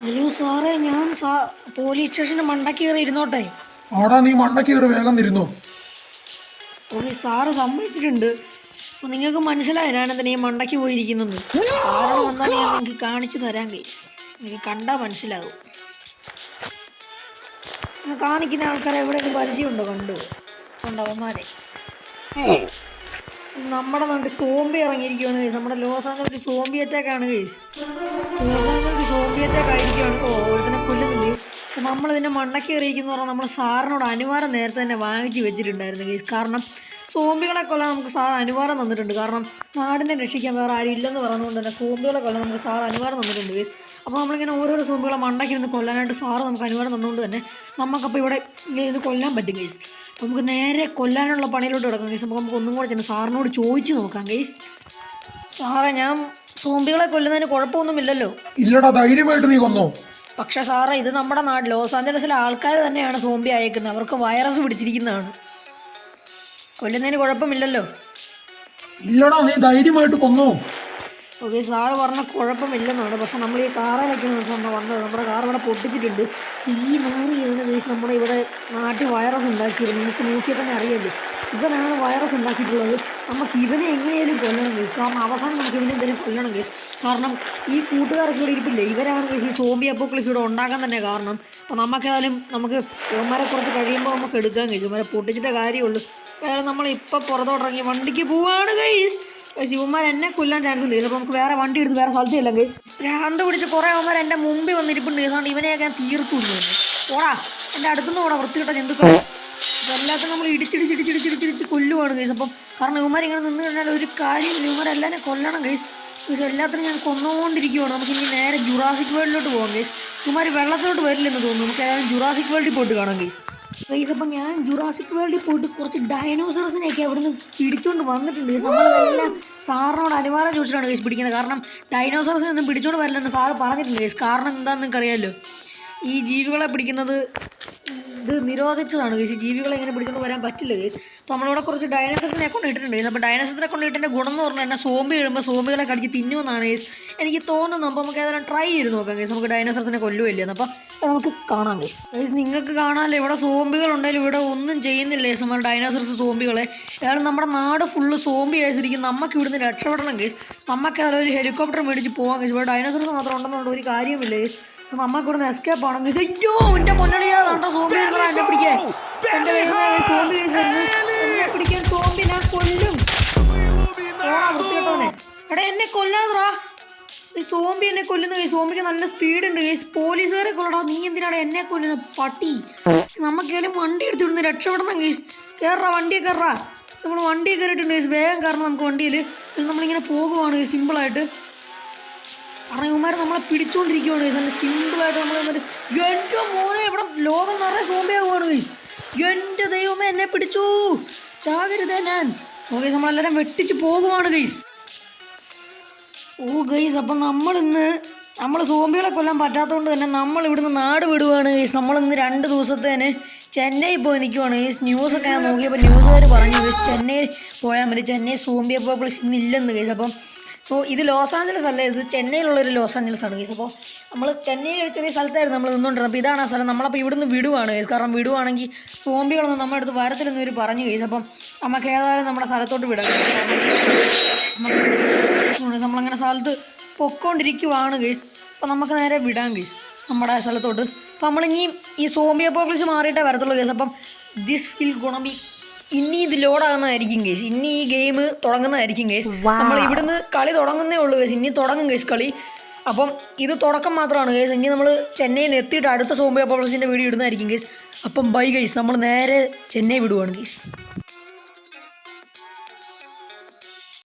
Hello സാറേ, ഞാൻ police സ്റ്റേഷന് മണ്ടയ്ക്ക് കയറി ഇരുന്നോട്ടെ? ആടാ, നീ മണ്ടയ്ക്ക് കയറി വേഗം ഇരുന്നോ. ഓക്കെ, സാറ് സമ്മതിച്ചിട്ടുണ്ട്. അപ്പോൾ നിങ്ങൾക്ക് മനസ്സിലായി ഞാനെന്തിനാ ഈ മണ്ടയ്ക്ക് പോയിരിക്കുന്നത്. കാരണം വന്നാൽ ഞാൻ നിങ്ങൾക്ക് കാണിച്ചു തരാം കേസ്. നിങ്ങൾക്ക് കണ്ടാൽ മനസ്സിലാകും. കാണിക്കുന്ന ആൾക്കാരെ എവിടെയെങ്കിലും പരിചയമുണ്ടോ? കണ്ടോ അവന്മാരെ? നമ്മുടെ നാട്ടിൽ സോംബി ഇറങ്ങിയിരിക്കുകയാണ് കേസ്. നമ്മുടെ ലോസ് ആഞ്ചലസ് സോംബി അറ്റാക്കാണ് case. Los Angeles zombie attack ആയിരിക്കുകയാണ്. ഓരോരുത്തരെ കൊല്ലുന്നുണ്ട്. അപ്പോൾ നമ്മളിതിൻ്റെ മണ്ടയ്ക്ക് കയറിയിരിക്കുന്ന പറഞ്ഞാൽ നമ്മൾ സാറിനോട് അനുവാദം നേരത്തെ തന്നെ വാങ്ങിച്ച് വെച്ചിട്ടുണ്ടായിരുന്നു കേസ്. കാരണം സോംബികളെ കൊല്ലാൻ നമുക്ക് സാർ അനുവാദം തന്നിട്ടുണ്ട്. കാരണം നാടിനെ രക്ഷിക്കാൻ വേറെ ആരും ഇല്ലെന്ന് പറഞ്ഞുകൊണ്ട് തന്നെ സോംബികളെ കൊല്ലാൻ നമുക്ക് സാർ അനുവാദം തന്നിട്ടുണ്ട് കേസ്. അപ്പോൾ നമ്മളിങ്ങനെ ഓരോരോ സോംബികളെ മണ്ടയ്ക്ക് ഇരുന്ന് കൊല്ലാനായിട്ട് സാറ് നമുക്ക് അനുവാദം തന്നുകൊണ്ട് തന്നെ നമുക്കപ്പോൾ ഇവിടെ ഇത് കൊല്ലാൻ പറ്റും കേസ്. അപ്പോൾ നമുക്ക് നേരെ കൊല്ലാനുള്ള പണിയിലോട്ട് കിടക്കാം കേസ്. അപ്പോൾ നമുക്ക് ഒന്നും കൂടെ ചെന്ന് സാറിനോട് ചോദിച്ചു നോക്കാം കേസ്. സാറേ, ഞാൻ സോംബികളെ കൊല്ലുന്നതിന് കുഴപ്പമൊന്നുമില്ലല്ലോ? ഇല്ലടാ, ധൈര്യമായിട്ട് നീ കൊന്നോ. പക്ഷേ സാറേ, ഇത് നമ്മുടെ നാട്ടിൽ ലോസ് ആഞ്ചലസിലെ ആൾക്കാർ തന്നെയാണ് സോംബി അയക്കുന്നത്. അവർക്ക് വൈറസ് പിടിച്ചിരിക്കുന്നതാണ്. കൊല്ലുന്നതിന് കുഴപ്പമില്ലല്ലോ? ഇല്ലടാ, നീ ധൈര്യമായിട്ട് കൊന്നോ. ഓക്കെ, സാറ് പറഞ്ഞ കുഴപ്പമില്ലെന്നാണ്. പക്ഷെ നമ്മൾ ഈ കാറെ വയ്ക്കുന്ന ദിവസം വന്നത് നമ്മുടെ കാർ ഇവിടെ പൊട്ടിച്ചിട്ടുണ്ട്. ഈ മാറി ചെയ്യുന്ന ദിവസം നമ്മുടെ ഇവിടെ നാട്ടിൽ വൈറസ് ഉണ്ടാക്കിയിരുന്നു. നമുക്ക് നോക്കിയാൽ തന്നെ അറിയാമല്ലോ, ഇവനാണ് വൈറസ് ഉണ്ടാക്കിയിട്ടുള്ളത്. നമുക്ക് ഇവനെ എങ്ങനെയാലും കൊല്ലണം കേസ്. കാരണം അവസാനം നമുക്ക് ഇവനെ എന്തെങ്കിലും കൊല്ലണം കേസ്. കാരണം ഈ കൂട്ടുകാരൊക്കെ ഇവിടെ ഇരിപ്പില്ലേ, ഇവരാണ് കേസ് ഈ സോംബി അപ്പോക്ലിപ്സ് ഇവിടെ ഉണ്ടാക്കാൻ തന്നെ കാരണം. അപ്പോൾ നമുക്കേതായാലും നമുക്ക് ഇവന്മാരെ കുറച്ച് കഴിയുമ്പോൾ നമുക്ക് എടുക്കാൻ കേസ്. ഇവന്മാരെ പൊട്ടിച്ചിട്ടേ കാര്യമുള്ളൂ. വേറെ നമ്മളിപ്പോൾ പുറത്തോട്ടിറങ്ങി വണ്ടിക്ക് പോവാണ് കേസ്. ശിവന്മാർ എന്നെ കൊല്ലാൻ ചാൻസ് ഉണ്ട്. അപ്പോൾ നമുക്ക് വേറെ വണ്ടി എടുത്ത് വേറെ സ്ഥലത്ത് ചെല്ലാം കേസ്. ഭ്രാന്ത് പിടിച്ച് കുറേ അവന്മാർ എൻ്റെ മുമ്പിൽ വന്നിരിപ്പുണ്ട്. അതുകൊണ്ട് ഇവനെയൊക്കെ ഞാൻ തീർക്കുന്നു. ഓടാ, എൻ്റെ അടുത്തുനിന്ന് ഓടാ വൃത്തികെട്ട ജന്തുക്കൾ. എല്ലാത്തിനും നമ്മൾ ഇടിച്ചിടിച്ചിടിച്ചിടിച്ചിടിച്ചിടിച്ച് കൊല്ലുവാണ് കേസ്. അപ്പം കാരണം ഇവന്മാർ ഇങ്ങനെ നിന്ന് കഴിഞ്ഞാൽ ഒരു കാര്യമില്ല. ഇവന്മാരെല്ലാവരും കൊല്ലണം കേസ്. പക്ഷേ എല്ലാത്തിനും ഞാൻ കൊന്നുകൊണ്ടിരിക്കുവാണ്. നമുക്ക് ഇനി നേരെ ജുറാസിക് വേൾഡിലോട്ട് പോകാം കേസ്. ഇവന്മാർ വെള്ളത്തിലോട്ട് വരില്ലെന്ന് തോന്നുന്നു. നമുക്ക് ഏതായാലും ജുറാസിക് വേൾഡിൽ പോയിട്ട് കാണാം കേസ്. അപ്പം ഞാൻ ജുറാസിക് വേൾഡിൽ പോയിട്ട് കുറച്ച് ഡൈനോസറസിനെയൊക്കെ അവിടെ നിന്ന് പിടിച്ചുകൊണ്ട് വന്നിട്ടുണ്ട്. നമ്മളെല്ലാം സാറിനോട് അനുവാദം ചോദിച്ചിട്ടാണ് കേസ് പിടിക്കുന്നത്. കാരണം ഡൈനോസറസിനെ ഒന്നും പിടിച്ചുകൊണ്ട് വരില്ലെന്ന് സാറ് പറഞ്ഞിട്ടുണ്ട് കേസ്. കാരണം എന്താണെന്ന് നിങ്ങൾക്ക് അറിയാമല്ലോ, ഈ ജീവികളെ പിടിക്കുന്നത് ഇത് നിരോധിച്ചതാണ് കേസ്. ഈ ജീവികളെ ഇങ്ങനെ പിടിച്ചുകൊണ്ട് വരാൻ പറ്റില്ല കേസ്. അപ്പോൾ നമ്മളിവിടെ കുറച്ച് ഡൈനോസറസിനെ കൊണ്ട് ഇട്ടിട്ടുണ്ട് കേസ്. അപ്പോൾ ഡൈനോസറസിനെ കൊണ്ട് ഇട്ടതിൻ്റെ ഗുണം എന്ന് പറഞ്ഞാൽ തന്നെ സോംബി ഇടുമ്പോൾ സോംബികളെ കടിച്ച് തിന്നുമെന്നാണ് കേസ് എനിക്ക് തോന്നുന്നു. അപ്പോൾ നമുക്ക് ഏതായാലും ട്രൈ ചെയ്ത് നോക്കാം കേസ്. നമുക്ക് ഡൈനോസറസിനെ കൊല്ലുമില്ലെന്ന്. അപ്പോൾ നമുക്ക് കാണാം കേസ്. കേസ് നിങ്ങൾക്ക് കാണാമല്ലോ, ഇവിടെ സോംബികളുണ്ടെങ്കിലും ഇവിടെ ഒന്നും ചെയ്യുന്നില്ല കേസ്. നമ്മൾ ഡൈനോസറസ് സോംബികളെ ഏതായാലും നമ്മുടെ നാട് ഫുള്ള് സോംബി ആയിരിക്കും. നമുക്ക് ഇവിടുന്ന് രക്ഷപ്പെടണം കേസ്. നമുക്ക് ഏതായാലും ഒരു ഹെലികോപ്റ്റർ മേടിച്ച് പോകാം കേസ്. ഇവിടെ ഡൈനോസറസ് മാത്രം ഉണ്ടെന്നുകൊണ്ട് ഒരു കാര്യമില്ല കേസ്. നമുക്ക് ഇവിടുന്ന് എസ്കേപ്പ് ആണെങ്കിൽ അയ്യോ എൻ്റെ പൊന്നടിയാ കണ്ടോ സോംബി എന്നെ പിടിക്കാൻ. എൻ്റെ സോംബി എന്നെ പിടിക്കാൻ സോംബി ഞാൻ കൊല്ലും. ഓടാ വൃത്തികെട്ടവനെ. എടാ, എന്നെ കൊല്ലാതറാ. ഈ സോംബി എന്നെ കൊല്ലുന്ന കേസ്. സോംബിക്ക് നല്ല സ്പീഡുണ്ട് കേസ്. പോലീസുകാരെ കൊല്ലടാ. നീ എന്തിനാണ് എന്നെ കൊല്ലുന്നത് പട്ടി? നമുക്കേലും വണ്ടി എടുത്തിടുന്ന് രക്ഷപ്പെടണം കേസ്. കയറാ, വണ്ടിയെ കയറാ. നമ്മൾ വണ്ടിയെ കയറിയിട്ടുണ്ട് കേസ്. വേഗം കയറണം നമുക്ക് വണ്ടിയിൽ. നമ്മളിങ്ങനെ പോകുവാണ് കേസ് സിമ്പിളായിട്ട്. കാരണം ഇവന്മാർ നമ്മളെ പിടിച്ചുകൊണ്ടിരിക്കുകയാണ് കേസ്. നല്ല സിമ്പിളായിട്ട് നമ്മൾ എൻ്റെ മോനെ ഇവിടെ ലോകം നിറയെ സോംബിയാകുവാണ് കേസ്. എൻ്റെ ദൈവമേ, എന്നെ പിടിച്ചു. ചാകരുതേ ഞാൻ. ഓക്കെ, നമ്മളെല്ലാവരും വെട്ടിച്ച് പോകുവാണ് കേസ്. ഓ ഗൈസ്, അപ്പം നമ്മൾ സോംബികളെ കൊല്ലാൻ പറ്റാത്തതുകൊണ്ട് തന്നെ നമ്മൾ ഇവിടുന്ന് നാട് വിടുവാണ് കേസ്. നമ്മളിന്ന് 2 ദിവസത്തേന് ചെന്നൈ പോയി നിൽക്കുവാണ് കേസ്. ന്യൂസൊക്കെ ഞാൻ നോക്കിയപ്പോൾ ന്യൂസുകാർ പറഞ്ഞു കേസ് ചെന്നൈ പോയാൽ മതി. ചെന്നൈ സോംബി അപ്പോക്ലിപ്സ് ഇന്നില്ലെന്ന് കേസ്. അപ്പം ഇത് ലോസ് ആഞ്ചലസ് അല്ല, ഇത് ചെന്നൈയിലുള്ളൊരു ലോസ് ആഞ്ചലസ് ആണ് കേസ്. അപ്പോൾ നമ്മൾ ചെന്നൈയിൽ ഒരു ചെറിയ സ്ഥലത്തായിരുന്നു നമ്മൾ നിന്നുകൊണ്ടിരുന്നത്. അപ്പോൾ ഇതാണ് ആ സ്ഥലം. നമ്മളപ്പോൾ ഇവിടുന്ന് വിടുവാണ് കേസ്. കാരണം വിടുവാണെങ്കിൽ സോംബികളൊന്നും നമ്മുടെ അടുത്ത് വരത്തില്ലെന്ന് ഇവർ പറഞ്ഞു കേസ്. അപ്പം നമുക്ക് ഏതായാലും നമ്മുടെ സ്ഥലത്തോട്ട് വിടാം. നമ്മളങ്ങനെ സ്ഥലത്ത് പൊക്കോണ്ടിരിക്കുവാണ് കേസ്. അപ്പോൾ നമുക്ക് നേരെ വിടാം കേസ് നമ്മുടെ സ്ഥലത്തോട്ട്. അപ്പോൾ നമ്മളിനി ഈ സോംബി അപ്പോക്ലിപ്സ് മാറിയിട്ടേ വരത്തുള്ളൂ കേസ്. അപ്പം ദിസ് ഫീൽ ഗുണബി ഇനി ഇത് ലോഡാകുന്നതായിരിക്കും കേസ്. ഇനി ഈ ഗെയിം തുടങ്ങുന്നതായിരിക്കും കേസ്. നമ്മൾ ഇവിടുന്ന് കളി തുടങ്ങുന്നേ ഉള്ളൂ കേസ്. ഇനി തുടങ്ങും കേസ് കളി. അപ്പം ഇത് തുടക്കം മാത്രമാണ് കേസ്. ഇനി നമ്മൾ ചെന്നൈയിൽ നിന്ന് എത്തിയിട്ട് അടുത്ത സോംബി അപ്പോക്ലിപ്സിൻ്റെ വീഡിയോ ഇടുന്നതായിരിക്കും കേസ്. അപ്പം ബൈ കേസ്, നമ്മൾ നേരെ ചെന്നൈ വിടുവാണ് കേസ്.